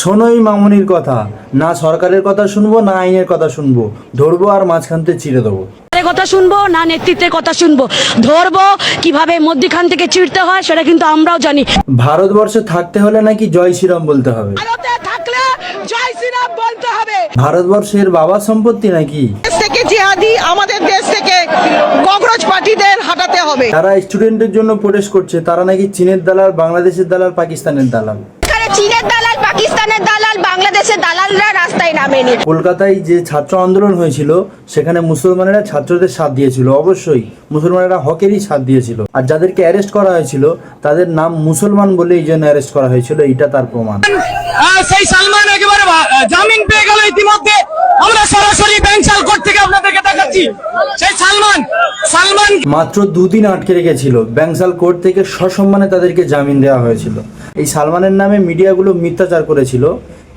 শোনোই মামুনির কথা, না সরকারের কথা শুনবো না আইনের কথা শুনবো, ধরবো আর মাঝখান থেকে চিড়ে দেবো। কথা শুনবো না নেতৃত্বের কথা শুনবো, ধরবো কিভাবে মধ্যখান থেকে চিড়তে হয় সেটা কিন্তু আমরাও জানি। ভারতবর্ষে থাকতে হলে নাকি জয় শ্রীরাম বলতে হবে। ভারতে থাকলে জয় শ্রীরাম বলতে হবে। ভারতবর্ষের বাবার সম্পত্তি নাকি? দেশ থেকে জিহাদি আমাদের দেশ থেকে ককরোচ পার্টিদের হাঁটাতে হবে। তারা স্টুডেন্টের জন্য প্রোটেস্ট করছে, তারা নাকি চীনের দালাল, বাংলাদেশের দালাল, পাকিস্তানের দালাল। চীনের দালাল, পাকিস্তানের দালাল, বাংলাদেশের দালালরা রাস্তায় নামেনি। কলকাতায় যে ছাত্র আন্দোলন হয়েছিল সেখানে মুসলমানেরা ছাত্রদের সাথ দিয়েছিল, অবশ্যই মুসলমানেরা হকেরই সাথ দিয়েছিল। আর যাদেরকে অ্যারেস্ট করা হয়েছিল তাদের নাম মুসলমান বলে এই জন্য অ্যারেস্ট করা হয়েছিল, এটা তার প্রমাণ। সেই সালমান একেবারে জামিন পেয়ে গেল ইতিমধ্যে। আমরা সরাসরি ব্যাংশাল কোর্ট থেকে আপনাদেরকে দেখাচ্ছি সেই সালমান মাত্র দুদিন আটকে রেখেছিল, ব্যাংশাল কোর্ট থেকে সসম্মানে তাদেরকে জামিন দেওয়া হয়েছিল। এই সালমানের নামে মিডিয়াগুলো মিথ্যাচার করেছিল,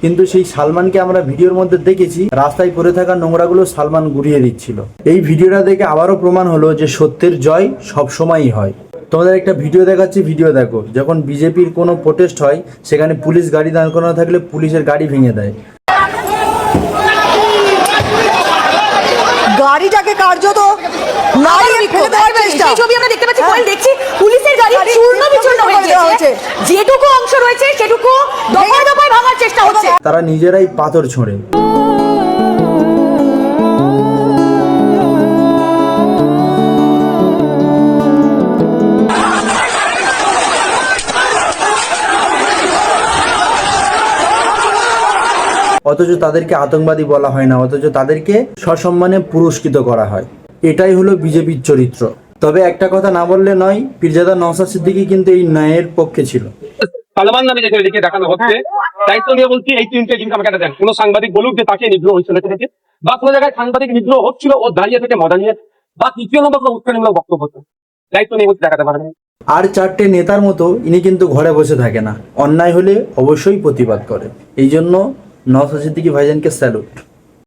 কিন্তু সেই সালমানকে আমরা ভিডিওর মধ্যে দেখেছি রাস্তায় পড়ে থাকা নোংরাগুলো সালমান গুড়িয়ে দিচ্ছিল। এই ভিডিওটা দেখে আবারও প্রমাণ হলো যে সত্যের জয় সবসময়ই হয়। তোমাদের একটা ভিডিও দেখাচ্ছি, ভিডিও দেখো। যখন বিজেপির কোনো প্রোটেস্ট হয় সেখানে পুলিশ গাড়ি দাঁড় করানো থাকলে পুলিশের গাড়ি ভেঙে দেয়। গাড়িটাকে কার্যত নাড়িয়ে ফেলে দেওয়ার চেষ্টা। এই ছবি আমরা দেখতে পাচ্ছি, পরে দেখছি পুলিশের গাড়ি চূর্ণ বিচূর্ণ হয়ে গেছে। যেটুকু অংশ রয়েছে সেটুকু দফায় দফায় ভাঙার চেষ্টা হচ্ছে। তারা নিজেরাই পাথর ছোঁড়ে। অথচ তাদেরকে আতঙ্কবাদী বলা হয় না, অথচ তাদেরকে সসম্মানে পুরস্কৃত করা হয়। এটাই হলো বিজেপির চরিত্র। তবে একটা কথা না বললে নয়, পীরজাদা নওশাদ সিদ্দিকী কিন্তু এই ন্যায়ের পক্ষে ছিল। সালমান নামে যে ছেলেটিকে দেখানো হচ্ছে, দায়িত্ব নিয়ে বলছি এই তিনটে জিনিস আমাকে দেন। কোনো সাংবাদিক বলুক যে তাকে নিগ্রহ হয়েছিল থেকে, বা কোনো জায়গায় সাংবাদিক নিগ্রহ হচ্ছিল ও দাঁড়িয়ে থেকে মজা নিয়ে, বা তৃতীয় নম্বর কোনো উৎসাহমূলক বক্তব্য হচ্ছে, দায়িত্ব নিয়ে বলছি দেখাতে পারেন। আর চারটে নেতার মতো ইনি কিন্তু ঘরে বসে থাকে না, অন্যায় হলে অবশ্যই প্রতিবাদ করে। এই জন্য নওশাদ সিদ্দিকী ভাইজানকে স্যালুট।